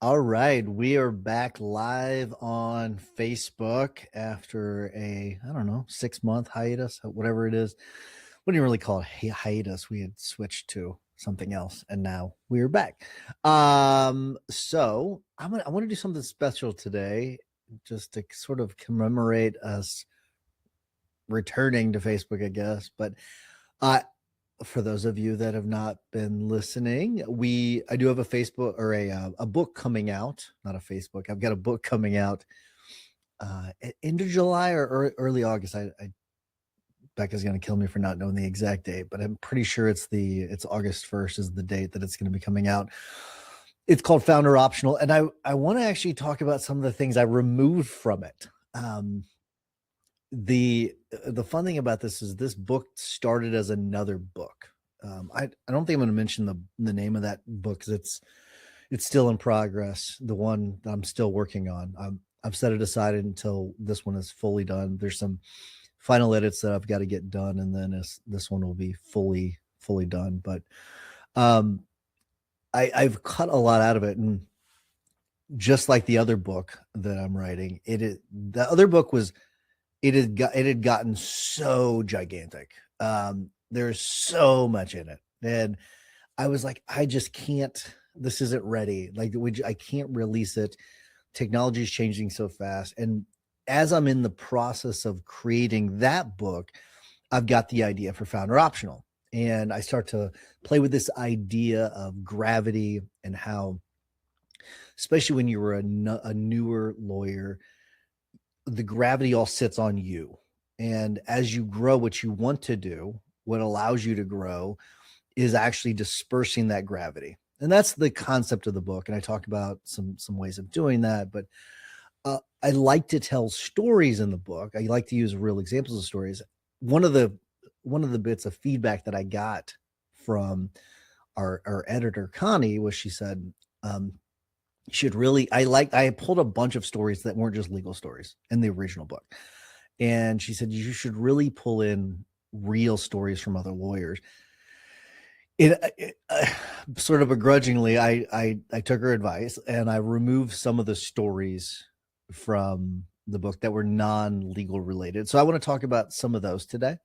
All right, we are back live on Facebook after I don't know, 6-month hiatus, whatever it is. We didn't really call it hiatus. We had switched to something else, and now we are back. So I want to do something special today, just to sort of commemorate us returning to Facebook, I guess. But uh, for those of you that have not been listening, I do have a Facebook or a book coming out, not a Facebook. I've got a book coming out end of July or early August. Becca's going to kill me for not knowing the exact date, but I'm pretty sure it's August 1st is the date that it's going to be coming out. It's called Founder Optional, and I want to actually talk about some of the things I removed from it. The fun thing about this is this book started as another book. I don't think I'm going to mention the name of that book because it's still in progress. The one that I'm still working on. I've set it aside until this one is fully done. There's some final edits that I've got to get done, and then this one will be fully done. But I've cut a lot out of it, and just like the other book that I'm writing, the other book was it had gotten so gigantic. There's so much in it, and I was like, I just can't. This isn't ready. Like, I can't release it. Technology is changing so fast, and as I'm in the process of creating that book, I've got the idea for Founder Optional, and I start to play with this idea of gravity and how, especially when you were a newer lawyer, the gravity all sits on you. And as you grow, what you want to do, what allows you to grow, is actually dispersing that gravity. And that's the concept of the book. And I talk about some ways of doing that. But I like to tell stories in the book. I like to use real examples of stories. One of the bits of feedback that I got from our editor Connie was, she said, should really I pulled a bunch of stories that weren't just legal stories in the original book, and she said you should really pull in real stories from other lawyers. Sort of begrudgingly, I took her advice and I removed some of the stories from the book that were non-legal related. So I want to talk about some of those today.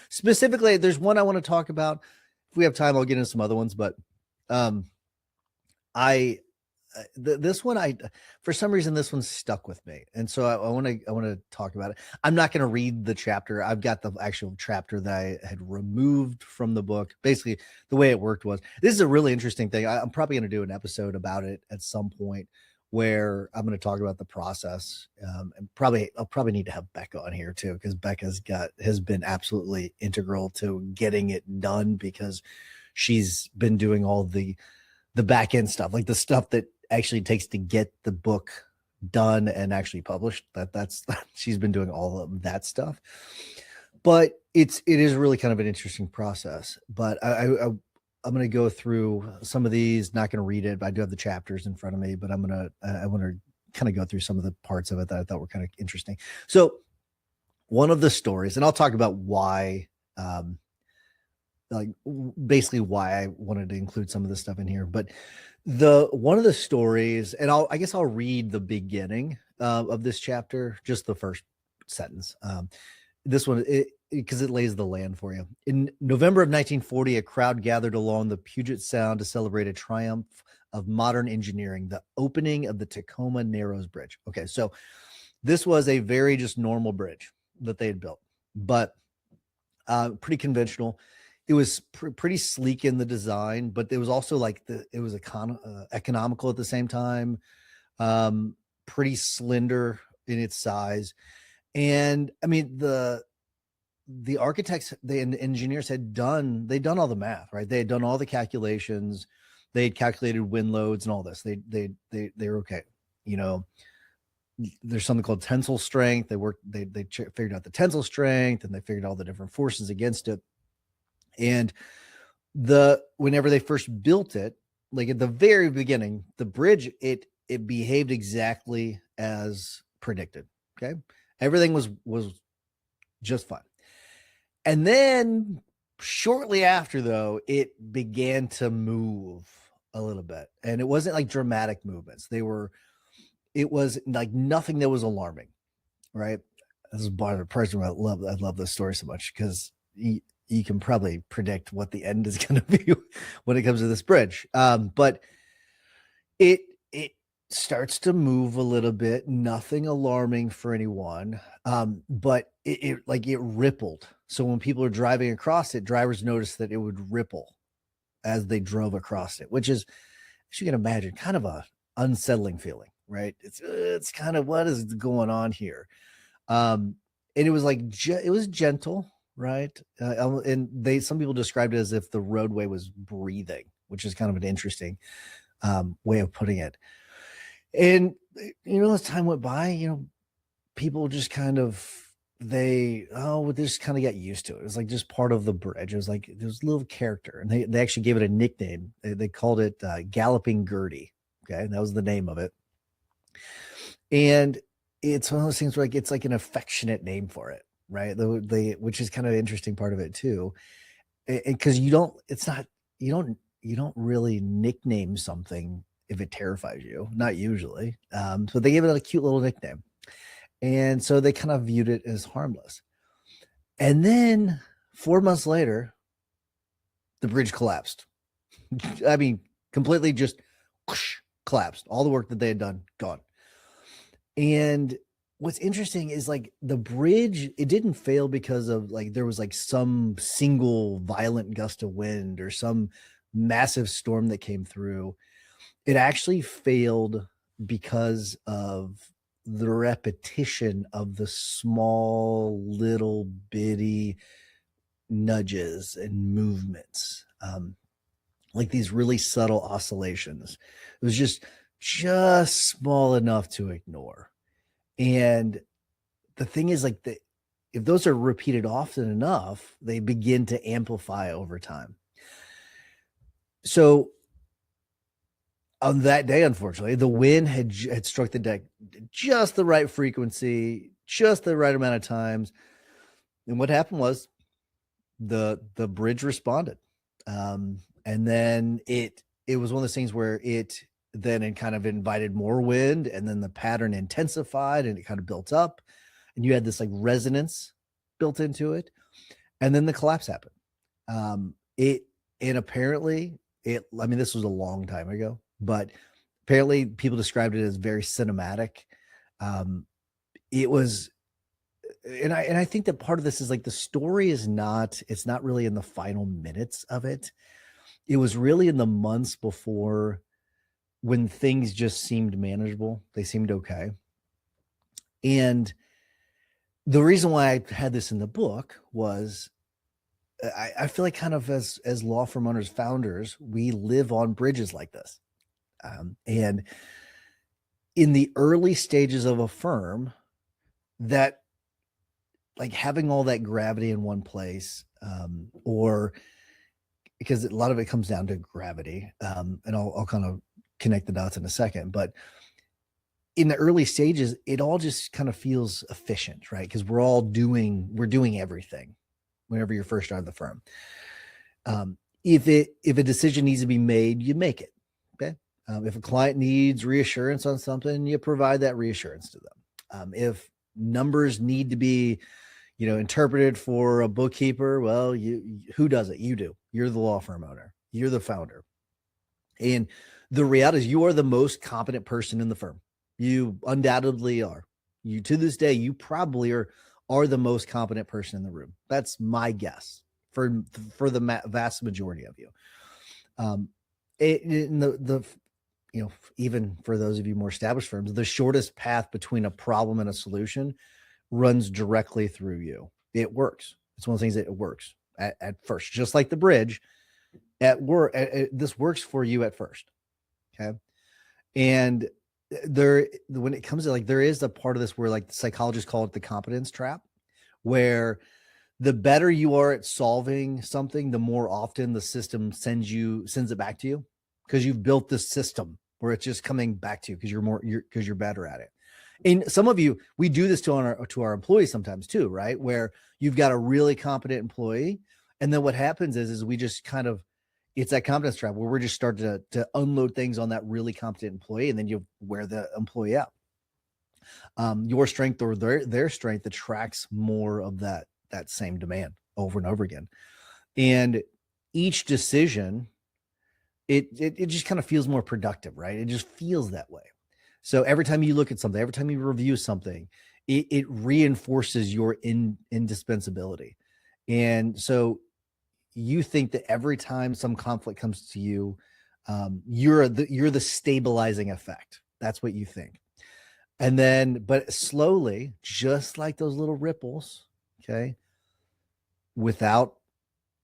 Specifically, there's one I want to talk about. If we have time, I'll get into some other ones, but this one, for some reason, this one stuck with me, and so I want to talk about it. I'm not going to read the chapter. I've got the actual chapter that I had removed from the book. Basically, the way it worked was, this is a really interesting thing. I'm probably going to do an episode about it at some point, where I'm going to talk about the process. And I'll probably need to have Becca on here too, because has been absolutely integral to getting it done, because she's been doing all the back end stuff, like the stuff that actually takes to get the book done and actually published. That's she's been doing all of that stuff. But it is really kind of an interesting process. But I'm going to go through some of these. Not going to read it, but I do have the chapters in front of me. But I want to kind of go through some of the parts of it that I thought were kind of interesting. So one of the stories, and I'll talk about why. Like, basically why I wanted to include some of this stuff in here. But one of the stories, and I guess I'll read the beginning of this chapter, just the first sentence. This one, because it lays the land for you. In November of 1940, a crowd gathered along the Puget Sound to celebrate a triumph of modern engineering, the opening of the Tacoma Narrows Bridge. Okay, so this was a very just normal bridge that they had built, but pretty conventional. It was pretty sleek in the design, but it was also like it was economical at the same time, pretty slender in its size. And I mean, the architects, the engineers they'd done all the math, right? They had done all the calculations. They had calculated wind loads and all this. They were okay. You know, there's something called tensile strength. They figured out the tensile strength, and they figured out all the different forces against it. And whenever they first built it, like at the very beginning, the bridge, it behaved exactly as predicted. Okay. Everything was just fine. And then shortly after, though, it began to move a little bit. And it wasn't like dramatic movements. It was like nothing that was alarming, right? This is part of the person I love this story so much because you can probably predict what the end is going to be when it comes to this bridge. But it starts to move a little bit, nothing alarming for anyone. But it rippled. So when people are driving across it, drivers noticed that it would ripple as they drove across it, which is, as you can imagine, kind of a unsettling feeling, right? It's kind of, what is going on here? And it was like, it was gentle, right? And some people described it as if the roadway was breathing, which is kind of an interesting way of putting it. And, as time went by, people just kind of, they just kind of got used to it. It was like just part of the bridge. It was like, there was a little character, and they actually gave it a nickname. They called it Galloping Gertie. Okay. And that was the name of it. And it's one of those things where it's like an affectionate name for it, right? Which is kind of an interesting part of it too. Because you don't really nickname something if it terrifies you, not usually. So they gave it a cute little nickname. And so they kind of viewed it as harmless. And then 4 months later, the bridge collapsed. I mean, completely just whoosh, collapsed. All the work that they had done, gone. And what's interesting is like the bridge, it didn't fail because of like, there was like some single violent gust of wind or some massive storm that came through. It actually failed because of the repetition of the small little bitty nudges and movements, like these really subtle oscillations. It was just small enough to ignore. And the thing is, like, if those are repeated often enough, they begin to amplify over time. So on that day, unfortunately, the wind had struck the deck just the right frequency, just the right amount of times. And what happened was the bridge responded. And then it was one of those things where it kind of invited more wind, and then the pattern intensified and it kind of built up, and you had this like resonance built into it. And then the collapse happened. And apparently this was a long time ago, but apparently people described it as very cinematic. It was, and I think that part of this is like the story it's not really in the final minutes of it. It was really in the months before, when things just seemed manageable. They seemed okay. And the reason why I had this in the book was I feel like kind of as law firm owners, founders, we live on bridges like this. And in the early stages of a firm, that like having all that gravity in one place, or because a lot of it comes down to gravity, and I'll kind of connect the dots in a second, but in the early stages, it all just kind of feels efficient, right? Because we're doing everything whenever you're first starting the firm. If a decision needs to be made, you make it. Okay. If a client needs reassurance on something, you provide that reassurance to them. If numbers need to be, interpreted for a bookkeeper, well, who does it? You do. You're the law firm owner. You're the founder. And the reality is you are the most competent person in the firm. You undoubtedly are. You, to this day, you probably are the most competent person in the room. That's my guess for the vast majority of you. Even for those of you more established firms, the shortest path between a problem and a solution runs directly through you. It works. It's one of the things that it works at first, just like the bridge at work. This works for you at first. Okay. And when it comes to like, there is a part of this where like the psychologists call it the competence trap, where the better you are at solving something, the more often the system sends it back to you, because you've built this system where it's just coming back to you because you're better at it. And some of you, we do this to our employees sometimes too, right? Where you've got a really competent employee, and then what happens is we just kind of it's that competence trap where we're just starting to unload things on that really competent employee, and then you wear the employee out. Your strength or their strength attracts more of that same demand over and over again. And each decision, it just kind of feels more productive, right? It just feels that way. So every time you look at something, every time you review something, it reinforces your indispensability. And so you think that every time some conflict comes to you, you're the stabilizing effect. That's what you think. And then, but slowly, just like those little ripples, okay, without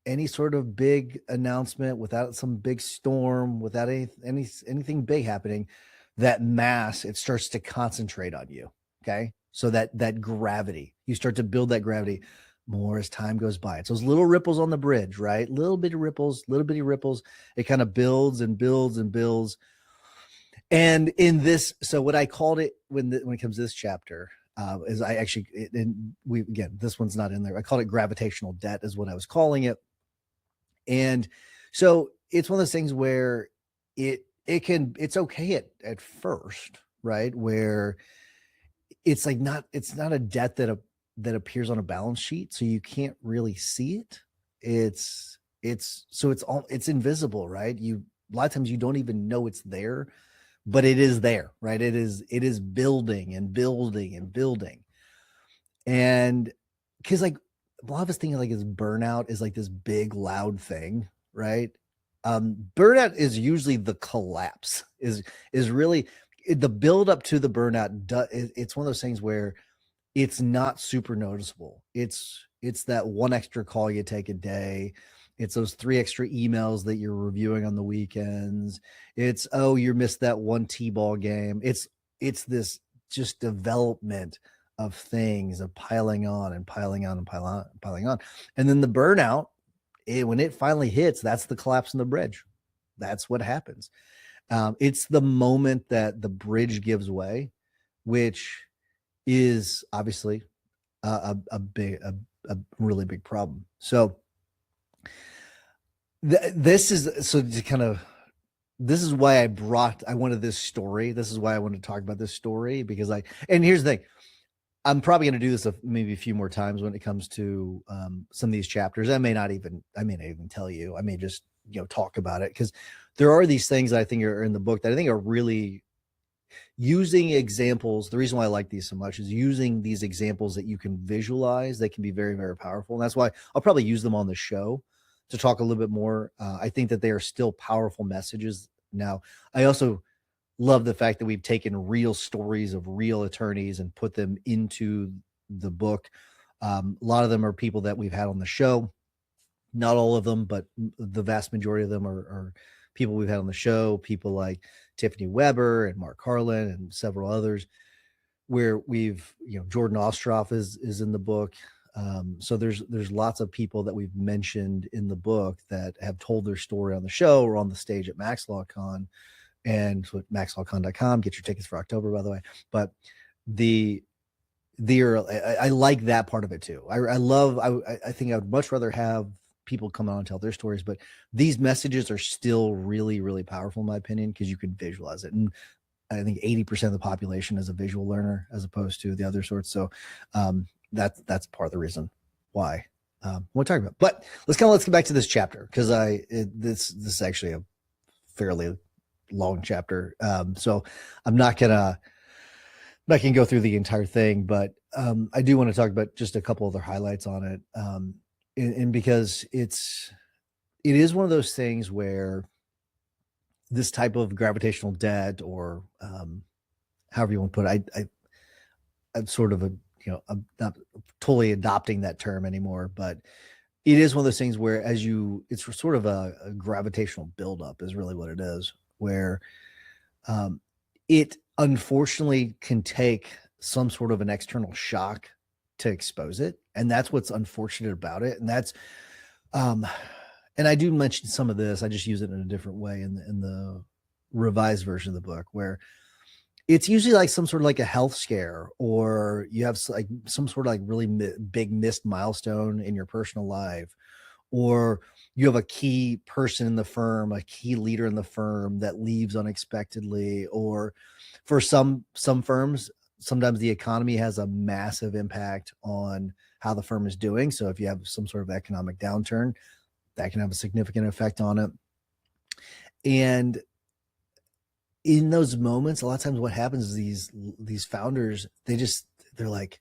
any sort of big announcement, without some big storm, without anything big happening, that mass, it starts to concentrate on you. Okay. So that gravity, you start to build that gravity more as time goes by. It's those little ripples on the bridge, right? Little bitty ripples. It kind of builds and builds and builds. And in this, so what I called it when it comes to this chapter, is I actually, this one's not in there. I called it gravitational debt is what I was calling it. And so it's one of those things where it's okay at first, right? Where it's like it's not a debt that appears on a balance sheet, so you can't really see it. It's invisible, right? A lot of times you don't even know it's there, but it is there, right? It is building and building and building. And because like a lot of us think like is burnout is like this big loud thing, right? Burnout is usually the collapse, is really the build up to the burnout. It's one of those things where it's not super noticeable. It's that one extra call you take a day. It's those 3 extra emails that you're reviewing on the weekends. It's, oh, you missed that one T-ball game. It's this just development of things of piling on and piling on and piling on. And then the burnout, when it finally hits, that's the collapse in the bridge. That's what happens. It's the moment that the bridge gives way, which is obviously a really big problem. So this is why I wanted this story. This is why I wanted to talk about this story, because and here's the thing. I'm probably going to do this maybe a few more times when it comes to some of these chapters. I may not even tell you. I may just talk about it, because there are these things that I think are in the book that I think are really using examples. The reason why I like these so much is using these examples that you can visualize. They can be very, very powerful, and that's why I'll probably use them on the show to talk a little bit more. I think that they are still powerful messages. Now, I also love the fact that we've taken real stories of real attorneys and put them into the book. A lot of them are people that we've had on the show. Not all of them, but the vast majority of them are people we've had on the show, people like Tiffany Weber and Mark Harlan and several others, where we've, Jordan Ostroff is in the book. So there's lots of people that we've mentioned in the book that have told their story on the show or on the stage at MaxLawCon. And so MaxLawCon.com, get your tickets for October, by the way. But I like that part of it too. I think I would much rather have people come on and tell their stories, but these messages are still really, really powerful in my opinion, because you can visualize it. And I think 80% of the population is a visual learner as opposed to the other sorts. So that's part of the reason why I want to talk about. But let's get back to this chapter, because this is actually a fairly long chapter. So I'm not gonna go through the entire thing, but I do want to talk about just a couple other highlights on it. And because it is one of those things where this type of gravitational debt, or however you want to put it, I'm sort of I'm not totally adopting that term anymore, but it is one of those things where it's sort of a gravitational buildup is really what it is, where it unfortunately can take some sort of an external shock to expose it. And that's what's unfortunate about it. And that's, and I do mention some of this, I just use it in a different way in the revised version of the book, where it's usually like some sort of like a health scare, or you have like some sort of like really big missed milestone in your personal life, or you have a key person in the firm, a key leader in the firm that leaves unexpectedly, or for some firms, sometimes the economy has a massive impact on how the firm is doing. So if you have some sort of economic downturn, that can have a significant effect on it. And in those moments, a lot of times what happens is these founders, they're like,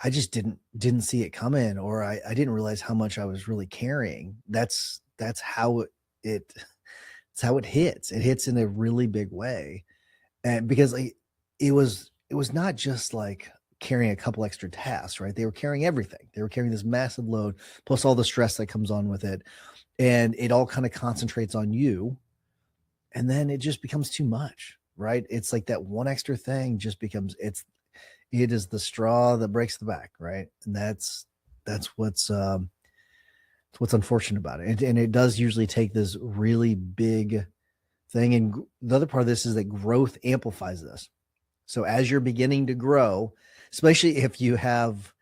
I just didn't see it coming, or I didn't realize how much I was really carrying. That's how it's how it hits. It hits in a really big way. And because like it was not just like carrying a couple extra tasks, right? They were carrying everything. They were carrying this massive load, plus all the stress that comes on with it. And it all kind of concentrates on you. And then it just becomes too much, right? It's like that one extra thing just becomes, it is the straw that breaks the back, right? And that's what's unfortunate about it. And it does usually take this really big thing. And the other part of this is that growth amplifies this. So as you're beginning to grow, especially if you have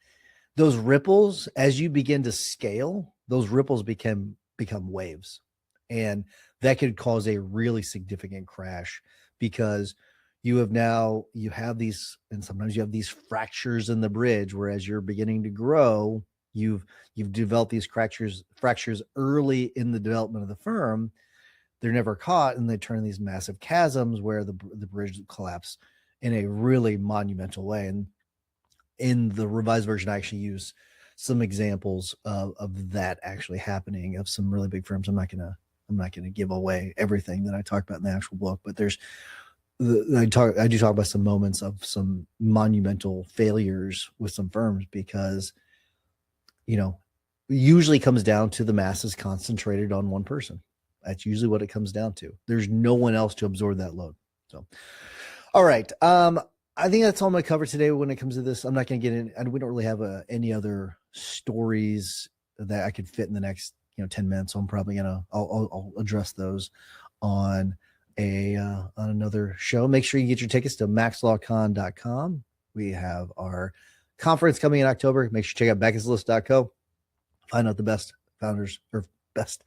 those ripples, as you begin to scale, those ripples become waves. And that could cause a really significant crash, because you have these, and sometimes you have these fractures in the bridge, where as you're beginning to grow, you've developed these fractures early in the development of the firm. They're never caught, and they turn these massive chasms where the bridge collapse in a really monumental way. And in the revised version, I actually use some examples of that actually happening, of some really big firms. I'm not gonna give away everything that I talk about in the actual book, but I do talk about some moments of some monumental failures with some firms, because it usually comes down to the masses concentrated on one person. That's usually what it comes down to. There's no one else to absorb that load. So, all right. I think that's all I'm going to cover today when it comes to this. I'm not going to get in, and we don't really have any other stories that I could fit in the next 10 minutes. So I'm probably I'll address those on another show. Make sure you get your tickets to MaxLawCon.com. We have our conference coming in October. Make sure you check out BackisList.co. Find out the best founders, or best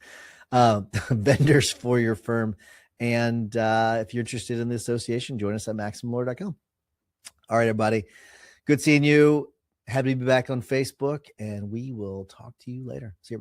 vendors for your firm. And if you're interested in the association, join us at MaximumLawyer.com. All right, everybody. Good seeing you. Happy to be back on Facebook, and we will talk to you later. See you. Bye.